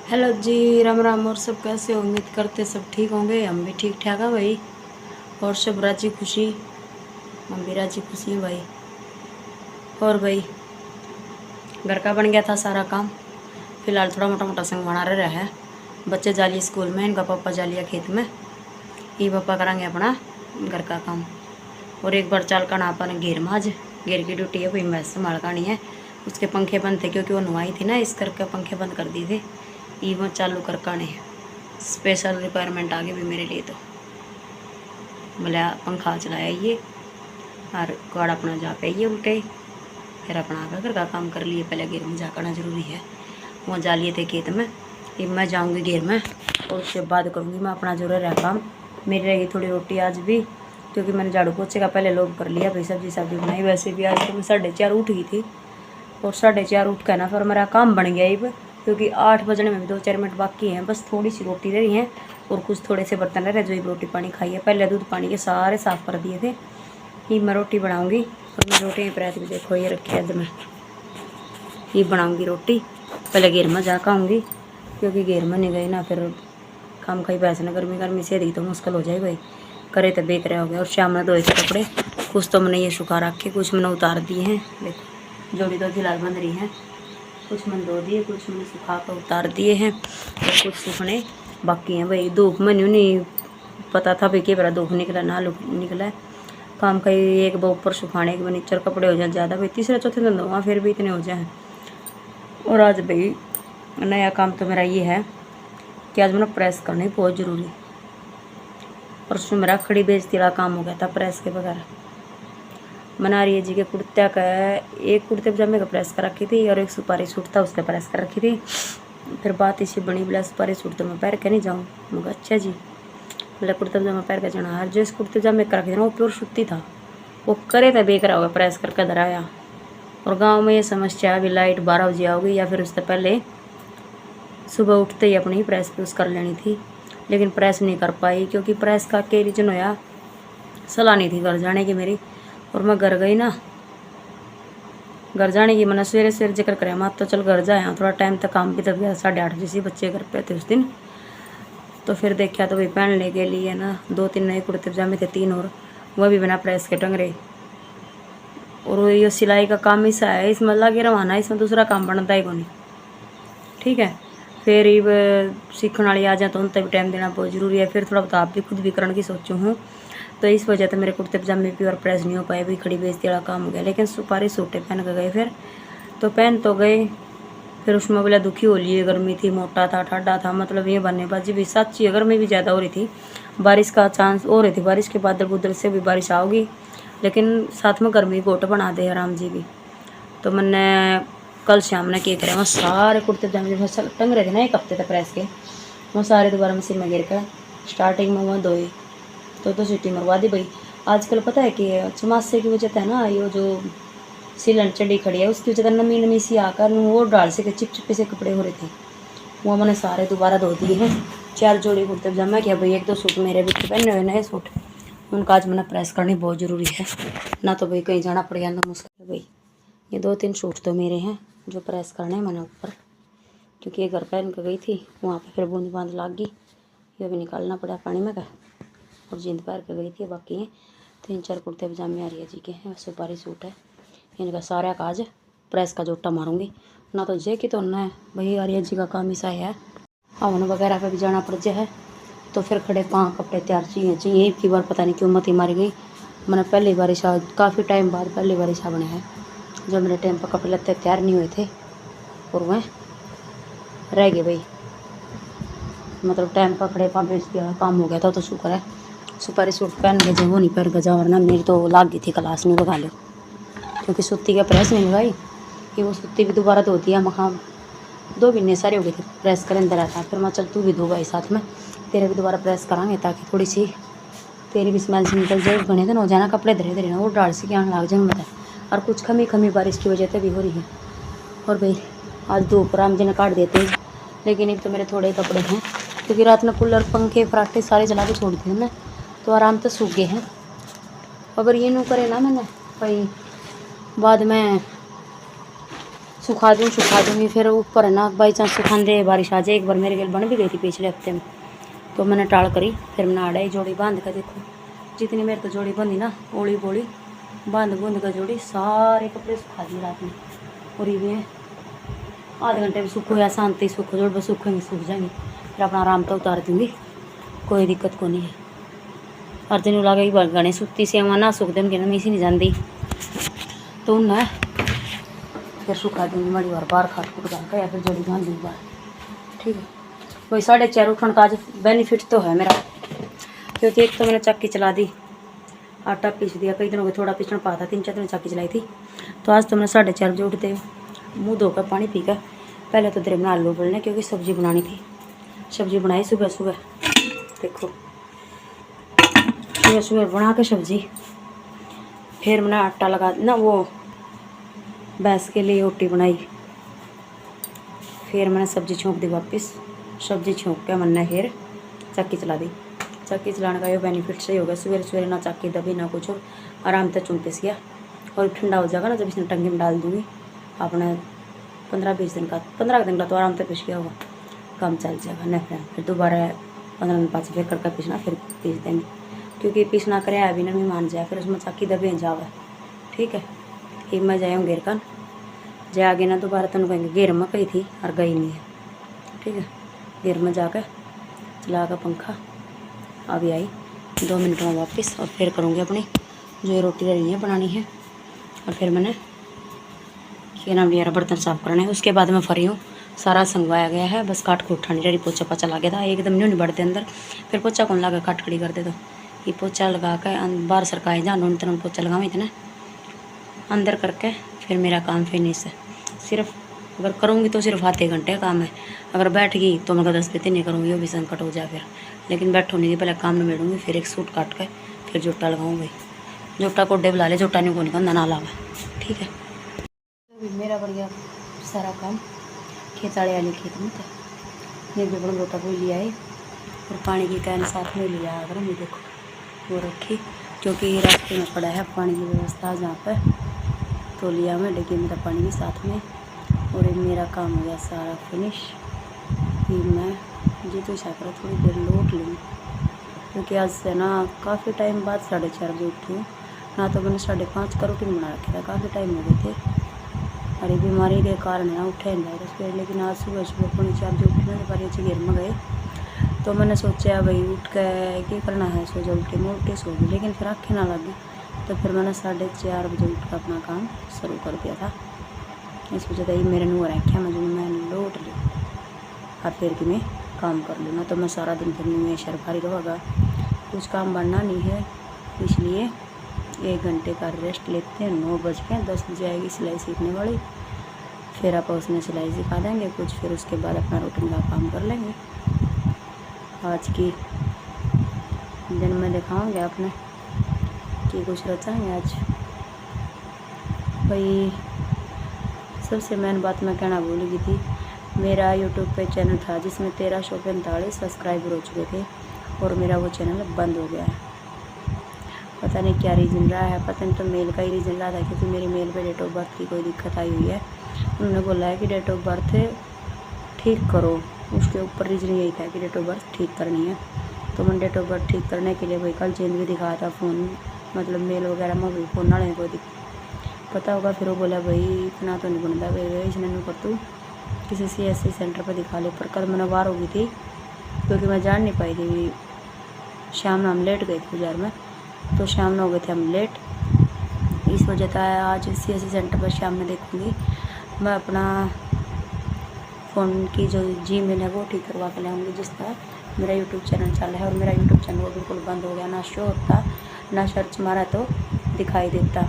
Hello जी, राम राम। और सब कैसे हो? उम्मीद करते सब ठीक होंगे। हम भी ठीक ठाक है भाई। और सब राजी खुशी। हम भी राजी खुशी हैं भाई। और भाई, घर का बन गया था सारा काम। फिलहाल थोड़ा मोटा मोटा संग बना रहा है। बच्चे जा लिए स्कूल में, इनका पापा जा लिया खेत में। ये पापा करेंगे अपना घर का काम। और एक बार चाल का नापा ने घेर में, आज घेर की ड्यूटी है भाई, मैं संभाल करनी है। उसके पंखे बंद थे क्योंकि वो नुआई थी ना, इस करके पंखे बंद कर दिए थे। ये वो चालू कर काने है। स्पेशल रिक्वायरमेंट आ गई भी मेरे लिए। तो बोला पंखा चलाया ये और कौड़ अपना जा पे ये उल्टे। फिर अपना आकर घर का काम कर लिए। पहले घेर में जा करना जरूरी है। वहाँ जा लिए थे खेत में। ये मैं जाऊँगी घेर में और उसके बाद करूँगी मैं अपना जो रहा काम। मेरी रहेगी थोड़ी रोटी आज भी, क्योंकि मैंने झाड़ू पोछे का पहले लोग कर लिया भाई। सब्जी बनाई। वैसे भी आज तो मैं 4:30 उठ गई थी। और 4:30 उठ कर ना फिर मेरा काम बन गया अब, क्योंकि 8 बजने में भी 2-4 मिनट बाकी हैं। बस थोड़ी सी रोटी रही है और कुछ थोड़े से बर्तन रहे जो रोटी पानी खाई है। पहले दूध पानी के सारे साफ़ कर दिए थे। ये मैं रोटी बनाऊँगी। और मैं रोटी प्रात भी देखो ये रखी है। मैं ये बनाऊँगी रोटी। पहले घेर में जा आऊँगी, क्योंकि घेर में नहीं गई ना फिर काम खाई पैसे ना। गर्मी से दी तो मुश्किल हो जाए भाई। करे तो बेक रहा हो गया। और शाम में धोए थे कपड़े। कुछ तो मैंने ये सुखा रखे, कुछ मैंने उतार दिए हैं। देखो जोड़ी तो फिलहाल बंद रही है। कुछ मैंने धो दिए, कुछ मैंने सुखा कर उतार दिए हैं और कुछ सूखने बाकी हैं भाई। धूप में नहीं पता था भाई कि बड़ा धूप निकला ना निकला है। काम का एक बार ऊपर सुखाने एक बार नीचे कपड़े हो जाए ज़्यादा भाई। तीसरे चौथे दिन धोवा फिर भी इतने हो जाए। और आज भाई नया काम तो मेरा ये है कि आज मैंने प्रेस करनी बहुत ज़रूरी। और उसमें मेरा खड़ी बेइज्जती वाला काम हो गया था प्रेस के बगैर। मना रही है जी के कुर्ता का, एक कुर्ते पजामे का प्रेस कर रखी थी और एक सुपारी सूट था उसका प्रेस कर रखी थी। फिर बात इसी बनी, बोला सुपारी सूट तो मैं पैर के नहीं जाऊँ। मगर अच्छा जी, बोला कुर्ता पजामा पैर का जाना। हर जो इस कुर्ते पजामे कर रखी थी ना वो प्योर सूती था। वो करे था बेकरा होगा प्रेस करके धराया। और गाँव में ये समस्या अभी लाइट 12 बजे आओगी या फिर उससे पहले सुबह उठते ही अपनी प्रेस प्रूस कर लेनी थी। लेकिन प्रेस नहीं कर पाई, क्योंकि प्रेस का के रीजन होया सलाह नहीं थी घर जाने की मेरी। और मैं घर गई ना, घर जाने की मैंने सवेरे जिक्र करे मत तो चल घर जाए। थोड़ा टाइम तक काम भी तब गया। 8:30 बजे से बच्चे घर पे थे उस दिन। तो फिर देखा तो भाई पहनने के लिए ना 2-3 नए कुर्ते पजामे थे, 3 और वह भी बिना प्रेस के टंगरे। और ये सिलाई का काम ऐसा है, इसमें लगे रवाना, इसमें दूसरा काम बनता ही नहीं। ठीक है। फिर ये सीखने वाली आ जाए तो उन तक टाइम देना बहुत ज़रूरी है। फिर थोड़ा बहुत आप भी खुद भी करने की सोचूँ हूँ। तो इस वजह से मेरे कुर्ते पजामे भी और प्रेस नहीं हो पाए भी। खड़ी बेइज्जती वाला काम हो गया। लेकिन सुपारी सूटे पहन के गए। फिर तो पहन तो गए। फिर उसमें बोला दुखी हो लिए। गर्मी थी, मोटा था, ठंडा था, मतलब ये बन्नेबाजी भी सच्ची है। गर्मी भी ज़्यादा हो रही थी। बारिश का चांस हो रही थी। बारिश के बादल बुदल से भी बारिश आओगी, लेकिन साथ में गर्मी गोट बना दे आराम जी भी। तो मैंने कल शाम ने क्या करे, वहाँ सारे कुर्ते पजामे जो टंग रहे थे ना 1 हफ्ते तक प्रेस के, वो सारे दोबारा मशीन में गिर कर स्टार्टिंग में वहाँ धोए। तो सीटी मरवा दी भाई। आजकल पता है कि चमासे की वजह है ना, ये जो सीलन चढ़ी खड़ी है उसकी वजह नमी सी आकर वो डाल से चिपचिपे से कपड़े हो रहे थे। वो मैंने सारे दोबारा धो दिए हैं। 4 जोड़ी कुर्ते पजामा किया भाई। 1-2 सूट मेरे भी पहने हुए नए सूट, उनका आज मैंने प्रेस करनी बहुत ज़रूरी है। ना तो भाई कहीं जाना पड़ जाना मुश्किल है भाई। ये 2-3 सूट तो मेरे हैं जो प्रेस करने हैं मैंने ऊपर, क्योंकि ये घर पहन कर गई थी वहाँ पे फिर बूंद बांध लाग गई। ये भी निकालना पड़ा पानी में का। और जींद पहन के गई थी। बाकी हैं 3-4 कुर्ते पजामे आर्या जी के हैं, सुपारी सूट है। इनका सारा काज प्रेस का जोटा मारूंगी। ना तो जे कि तो ना भाई आर्या जी का काम ऐसा है, हवन वगैरह पे भी जाना पड़ जाए तो फिर खड़े पाँव कपड़े तैयार चाहिए। एक ही बार पता नहीं क्यों मत ही मारी गई। मैंने पहली बार काफ़ी टाइम बाद पहली बार बने हैं जब मेरे टाइम पर कपड़े लत्ते तैयार नहीं हुए थे और वह रह गए भाई। मतलब टाइम पर खड़े पाँव बेच दिया, काम हो गया था। तो शुक्र है सुपारी सूट पहन के जब वो नहीं पहन के जा, वरना मेरी तो लाग गई थी क्लास में लगा लो, क्योंकि सूती का प्रेस नहीं लगाई कि वो सूती भी दोबारा धो दिया। मखा 2 महीने सारे हो गए थे प्रेस कर अंदर आता। फिर मैं चल तू भी धो भाई साथ में, तेरे भी दोबारा प्रेस करांगे ताकि थोड़ी सी तेरी भी स्मेल से निकल जाए। बने दिन हो जाना कपड़े धरे धरे ना वो डाल से क्या लाग जाए बता। और कुछ खमी बारिश की वजह से भी हो रही है। और भाई आज धूप राम जी ने काट देते हैं, लेकिन एक तो मेरे थोड़े कपड़े हैं क्योंकि रात में कूलर पंखे फराटे सारे जला के छोड़ दिए ना, तो आराम से सूख गए हैं। अगर ये नू करे ना मैंने भाई बाद में सुखा दूँगी फिर ऊपर है ना, बाई चांस सुखांदे बारिश आ जाए। एक बार मेरे गेल बन भी गई थी पिछले हफ्ते में, तो मैंने टाल करी। फिर मैंने आड़ा जोड़ी बांध कर, देखो जितनी मेरे तो जोड़ी बंदी ना, ओली बोली बांध बूंद कर जोड़ी, सारे कपड़े सुखा दिए रात में। और ये आधे घंटे में सूखो या शांति सूखो, जोड़ बस सूखेंगे सूख जाएंगे, फिर अपना आराम तो उतार दूँगी, कोई दिक्कत को नहीं है। अर्जुन लगा एक बार गणे सुती से ना सूख दें कि मीसी नहीं जाती, तो उन्हें फिर सुखा दूँगी मड़ी बार बाहर खाट खुट डाल कर, या फिर जोड़ी बांध दूँगी बाहर। ठीक है, वही 4:30 उठने का आज बेनिफिट तो है मेरा, क्योंकि एक तो मैंने चक्की चला दी, आटा पीस दिया। कई दिनों में थोड़ा पीसना पाता, 3-4 दिन चक्की चलाई थी। तो आज तो मैंने 4:30 बजे उठते मुँह धोकर पानी पीकर पहले तो दरे में आलू उबलने, क्योंकि सब्ज़ी बनानी थी। सब्ज़ी बनाई सुबह सुबह, देखो सुबह सुबह बना के सब्ज़ी। फिर मैंने आटा लगा ना, वो भैंस के लिए रोटी बनाई। फिर मैंने सब्ज़ी छोंक दी वापस, सब्ज़ी छोंक के मैंने फिर चक्की चला दी। चक्की चलाने का ये बेनिफिट सही हो गया, सवेरे सवेरे ना चक्की दबी ना कुछ, और आराम से चून पिस गया। और ठंडा हो जाएगा ना जब इसने टंकी में डाल दूँगी, अपने 15-20 दिन का, 15 दिन का तो आराम से पिस गया होगा, काम चल जाएगा। नहीं फिर दोबारा 15 दिन बाद फिर करके पीसना, फिर पीस देंगे, क्योंकि पीसना करे अभी ना नहीं मान जाए, फिर उसमें चक्की दबे जावे। ठीक है, एक मैं जाऊँ घेर कर जे आगे ना दोबारा तेन कहेंगे घेर में गई थी और गई नहीं है। ठीक है, घेर में जाकर चला कर पंखा, अभी आई 2 मिनट में वापस, और फिर करूँगी अपनी जो ये रोटी रही है बनानी है। और फिर मैंने क्या नाम लिया, बर्तन साफ़ करने है। उसके बाद मैं फ्री हूँ, सारा संगवाया गया है, बस काट कूट ठानी रही। पोछा पाछा लगे था, एकदम नहीं बढ़ते अंदर, फिर पोछा कौन लगा काट खड़ी कर दे। तो ये पोछा लगा कर बाहर सरकाए जहाँ नून तन पोछा लगावे थे ना, अंदर करके फिर मेरा काम फिनिश है। सिर्फ अगर करूँगी तो सिर्फ आधे घंटे का काम है, अगर बैठ गई तो मैं 10 बजे नहीं करूँगी, वो भी संकट हो जाए फिर। लेकिन बैठो नहीं, पहले काम निबेड़ूँगी, फिर एक सूट काट के फिर जोटा लगाऊँगी। जोटा कोडे बुला ले, जोटा नहीं को निकलना ना लावा। ठीक है, अभी मेरा बढ़ गया सारा काम, खेत वाले खेत में तो एक बड़ा लोटा को लिया है, और पानी की कैन साथ में लिया। अगर मैं देखो वो रखी, क्योंकि रास्ते में पड़ा है पानी की व्यवस्था जहाँ पर, तो लिया मैं डिग्गी में था पानी भी साथ में। और मेरा काम हो गया सारा फिनिश। फिर मैं जी तो शाकर थोड़ी देर लौट लूँ, क्योंकि आज से ना काफ़ी टाइम बाद 4:30 बजे उठी हूँ, ना तो मैंने 5:30 का रूटीन बना रखा था, काफ़ी टाइम हो गए थे। अरे बीमारी के कारण है उठे नहीं जाए उसके, लेकिन आज सुबह सुबह 4:30 बजे उठने के बाद अच्छे घेर में गए, तो मैंने सोचा भाई उठ के क्या करना है, सो जो उल्टी मैं उल्टी सो गई, लेकिन फिर आँखें ना लगी, तो फिर मैंने 4:30 बजे उठ कर अपना काम शुरू कर दिया था। इस वजह से मेरे नूर आँखें में जो मैं लौट ली, और फिर कि मैं काम कर लूँ ना, तो मैं सारा दिन फिर में शरभारी रहेगा, कुछ काम बनना नहीं है, इसलिए 1 घंटे का रेस्ट लेते हैं। 9 बज के 10 बजे आएगी सिलाई सीखने वाली, फिर आप उसने सिलाई सिखा देंगे कुछ, फिर उसके बाद अपना रूटीन का काम कर लेंगे। आज की दिन में दिखाऊंगे आपने कि कुछ रचाएंगे आज। भाई सबसे मेन बात मैं कहना भूल गई थी, मेरा यूट्यूब पे चैनल था जिसमें 1345 सब्सक्राइबर हो चुके थे, और मेरा वो चैनल बंद हो गया है। पता नहीं क्या रीज़न रहा है, पता नहीं, तो मेल का ही रीज़न रहा था, क्योंकि मेरी मेल पे डेट ऑफ बर्थ की कोई दिक्कत आई हुई है। उन्होंने बोला है कि डेट ऑफ बर्थ ठीक करो, उसके ऊपर रीज़न यही था कि डेट ऑफ बर्थ ठीक करनी है। तो मैंने डेट ऑफ बर्थ ठीक करने के लिए भाई कल चेंज भी दिखाया था फ़ोन, मतलब मेल वगैरह में भी फ़ोन ना कोई पता होगा। फिर वो बोला भाई इतना तो नहीं बनता भाई, इसने नहीं कर तू किसी CSC सेंटर पर दिखा ले। पर कल मैंने बाहर हो गई थी, क्योंकि मैं जान नहीं पाई थी, शाम में हम लेट गए थे बाजार में, तो शाम में हो गए थे हम लेट, इस वजह से आज CSC सेंटर पर शाम में देखूँगी। मैं अपना फ़ोन की जो Gmail है वो ठीक करवा के लाऊँगी, जिस तरह मेरा यूट्यूब चैनल चल रहा है। और मेरा यूट्यूब चैनल वो बिल्कुल बंद हो गया, ना शो होता ना सर्च मारा तो दिखाई देता।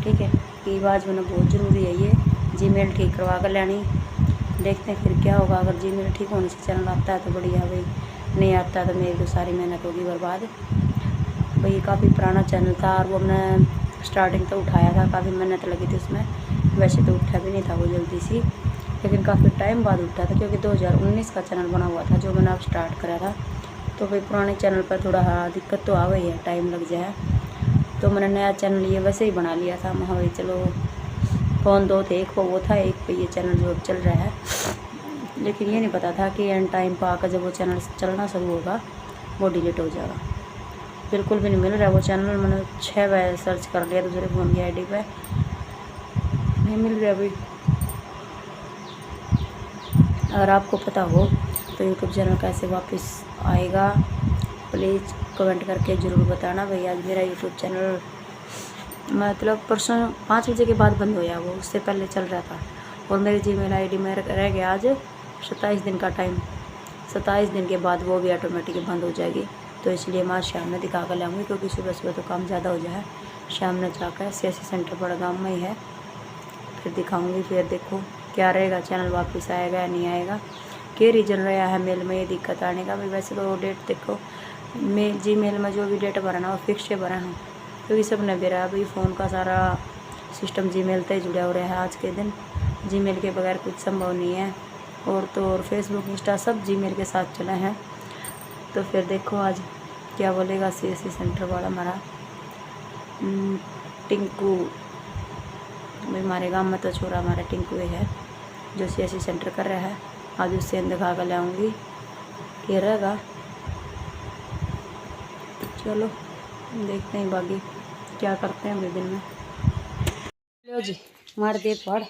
ठीक है, ये बात मैंने बहुत ज़रूरी है, ये Gmail ठीक करवा कर लेनी। देखते हैं फिर क्या होगा, अगर Gmail ठीक होने से चैनल आता है तो बढ़िया, भाई नहीं आता तो मेरी तो सारी मेहनत होगी बर्बाद। भाई काफ़ी पुराना चैनल था, और वो हमने स्टार्टिंग तो उठाया था, काफ़ी मेहनत लगी थी उसमें, वैसे तो उठा भी नहीं था वो जल्दी सी, लेकिन काफ़ी टाइम बाद उठा था, क्योंकि 2019 का चैनल बना हुआ था जो मैंने अब स्टार्ट करा था। तो भाई पुराने चैनल पर थोड़ा दिक्कत तो आ गई है, टाइम लग जाए, तो मैंने नया चैनल ये वैसे ही बना लिया था। मैं भाई चलो फ़ोन दो थे, एक पे वो था, एक पे ये चैनल जो अब चल रहा है। लेकिन ये नहीं पता था कि एंड टाइम पर आकर जब वो चैनल चलना शुरू होगा वो डिलीट हो जाएगा। बिल्कुल भी नहीं मिल रहा वो चैनल। मैंने 6 बार सर्च कर लिया दूसरे फ़ोन की आईडी पे, नहीं मिल रहा अभी। अगर आपको पता हो तो यूट्यूब चैनल कैसे वापस आएगा प्लीज़ कमेंट करके ज़रूर बताना भाई। आज मेरा यूट्यूब चैनल मतलब परसों 5 बजे के बाद बंद हो गया, वो उससे पहले चल रहा था। और मेरी जीमेल आईडी में रह गया आज 27 दिन का टाइम। 27 दिन के बाद वो भी ऑटोमेटिक बंद हो जाएगी। तो इसलिए मैं शाम में दिखा कर लाऊंगी, क्योंकि सुबह सुबह तो काम ज़्यादा हो जाए। शाम में जाकर CSC सेंटर बड़ा गाँव में ही है, फिर दिखाऊंगी। फिर देखो क्या रहेगा, चैनल वापस आएगा या नहीं आएगा, क्या रीज़न रहा है मेल में ये दिक्कत आने का। भाई वैसे तो डेट देखो, मैं जीमेल में जो भी डेट भरा ना वो फिक्स भरा है, क्योंकि सब ने भरा है। भाई फ़ोन का सारा सिस्टम जीमेल से जुड़ा हो रहा है आज के दिन। जीमेल के बगैर कुछ संभव नहीं है। और तो और फेसबुक इंस्टा सब जीमेल के साथ चले हैं। तो फिर देखो आज क्या बोलेगा CSC सेंटर वाला हमारा टिंकू। भाई हमारे गांव में तो छोरा हमारा टिंकू है जो CSC सेंटर कर रहा है। आज उससे दिखा कर लाऊंगी क्या रहेगा। चलो देखते हैं बाकी क्या करते हैं अगले दिन में। लो जी मार दे पढ़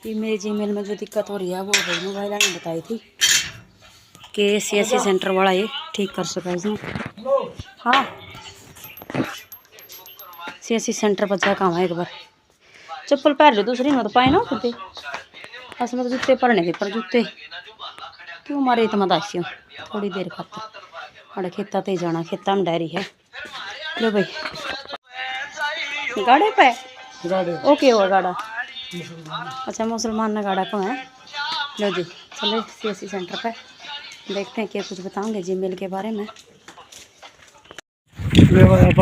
कि मेरे जीमेल में जो दिक्कत हो रही है वो भाई मोबाइल ने बताई थी कि CSC सेंटर वाला ये ठीक कर सका इसने। हाँ CSC सेंटर पर जा काम है एक बार। चप्पल पहन लो दूसरी में तो पाए ना जूते, असल में तो जूते पड़ने के पर जूते क्यों मारे इतना दासी थोड़ी देर खातर। अरे खेता ते जाना, खेता में डायरी है। लो भाई गाड़े पे ओके हुआ गाड़ा, अच्छा मुसलमान ने गाड़ा को है। लो जी चले CSC सेंटर पे देखते हैं क्या कुछ बताऊंगे जीमेल के बारे में।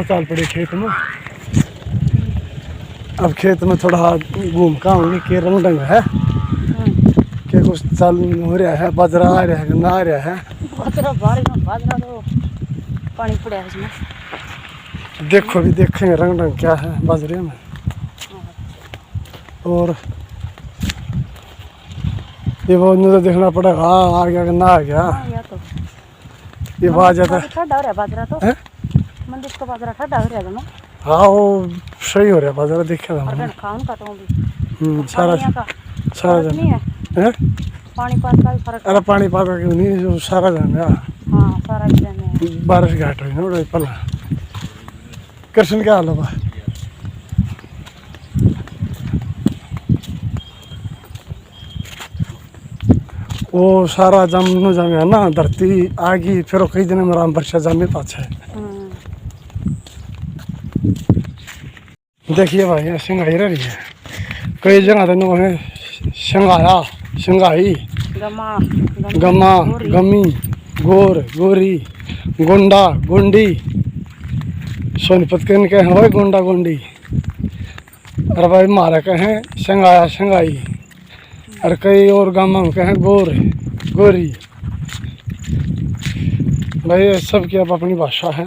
चल पड़े खेत में। अब खेत में थोड़ा घूम का होंगे के रंग ढंग है के कुछ चालू हो रहा है, बाजरा आ रहा है ना आ रहा है। बाजरा बाजरा तो पानी पड़ा है इसमें। देखो भी देखेंगे रंग ढंग क्या है बाजरे में। और ये वो तो देखना पड़ेगा आ गया कि ना आ गया। तो ये बात जाता है ठंडा हो रहा है बाजरा तो मंदिर का बाजरा ठंडा हो रहा है। हाँ वो सही हो रहा है बाजरा देखे खान का तो भी सारा सारा नहीं है पानी पात का भी फर्क। अरे पानी पात का क्यों नहीं, जो सारा जान है। हाँ सारा जाने बारिश घाट हुई ना पहला। कृष्ण क्या हाल होगा। वो सारा जम है ना धरती आगी फिर कई दिन में राम वर्षा जमे पाछे। देखिए भाई यहाँ सिंगाई रही है कई जगह तो है सिंगाया सिंगाई गमा गमी गोर गोरी गोंडा गोंडी सोनीपत के इनके हैं भाई गोंडा गोंडी। और भाई मारा के हैं सिंगाया सिंगाई। और कई और गाँव में कहें गोर गोरी। भाई सबकी अब अपनी भाषा है।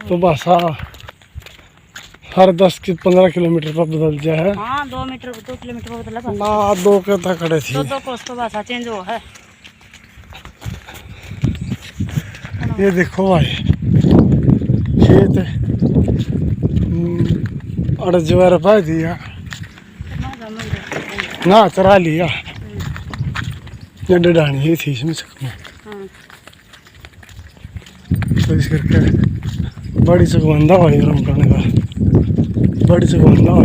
तो भाषा हर 10-15 किलोमीटर पर बदल जाए। हाँ 2 किलोमीटर पर बदला ना 2 के तक खड़े थी। दो कोस तो भाषा चेंज हो है। ये देखो भाई खेत और ज्वार पा दिया ना चरा लिया। ये डडानी ही थी इसमें सकने तो इस करके बड़ी चकवंदा हुई रंग करने का बड़ी चकवंदा हुई।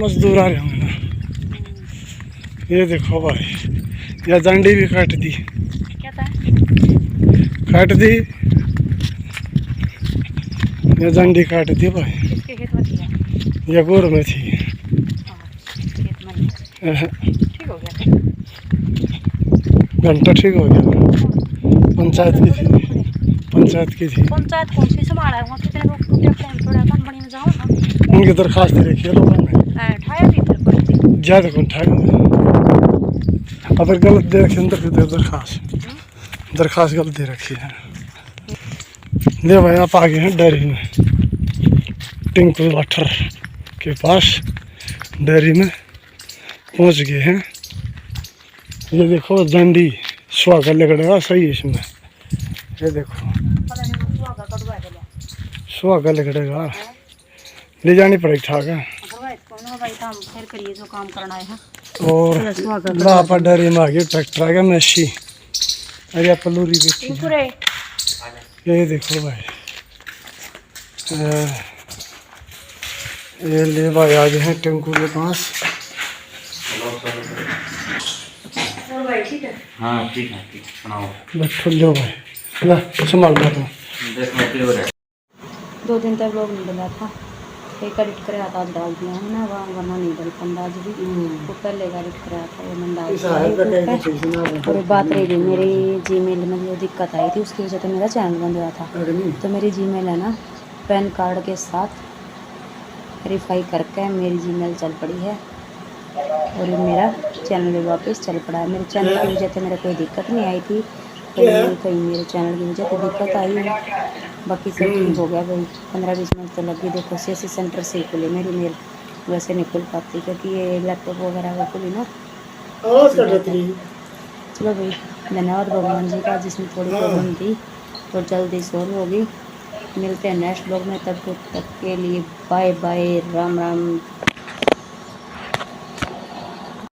मजदूर आ रहे होंगे ना। ये देखो भाई या डंडी भी काट दी काट दी या डंडी काट दी भाई। ये गोर में थी। घंटा ठीक हो गया। पंचायत की थी पंचायत कौन सी संभाला है वहाँ कितने लोग टूटे प्लान थोड़ा कंपनी में जाओ ना। उनकी दरखास्त दे रखी है लोगों ने ठाया भी फिर पड़ी ज़्यादा कौन ठाया अगर गलत दे रखी अंदर की दरखास्त गलत दे रखी है। ले भाई आप आगे हैं डेयरी में। टिंकल वाटर के पास डेयरी में पहुंच गए हैं। ये देखो डंडी सुहागा लगेगा सही है इसमें। ये देखो सुहागा लगेगा, ले जानी पड़ेगी ठाक है। और लापा डेयरी में आ गया ट्रैक्टर आ गया मैसी। अरे पलूरी देखी है। ये देखो भाई ये ले भाई आ गए हैं टेंकू के पास। हाँ ठीक है सुनाओ। बैठो लो भाई, ला संभाल बैठो। दो दिन तक लोग नहीं बना था, एक एडिट कराया था, आज डाल दिया है ना, वरना नहीं डल पाता आज भी। वो पहले एडिट कराया था वो मैंने डाल दिया। और एक बात रही थी, मेरी जीमेल में जो दिक्कत आई थी उसकी वजह से मेरा चैनल बंद हुआ था। तो मेरी जीमेल है ना पैन कार्ड के साथ वेरीफाई करके मेरी जीमेल चल पड़ी है और ये मेरा चैनल भी वापस चल पड़ा है। मेरे चैनल की वजह से मेरा कोई दिक्कत नहीं आई थी, कहीं मेरे चैनल की वजह से दिक्कत आई है। बाकी सब ठीक हो गया भाई। 15-20 मिनट तो लगी। देखो CSC सेंटर से ही खुली मेरी मेल, वैसे नहीं खुल पाती क्योंकि ये लैपटॉप वगैरह वो खुली ना। चलो भाई, धन्यवाद भगवान जी का जिसमें थोड़ी प्रॉब्लम थी तो जल्दी सॉल्व होगी। मिलते हैं नेक्स्ट ब्लॉग में, तब तक के लिए बाय बाय, राम राम।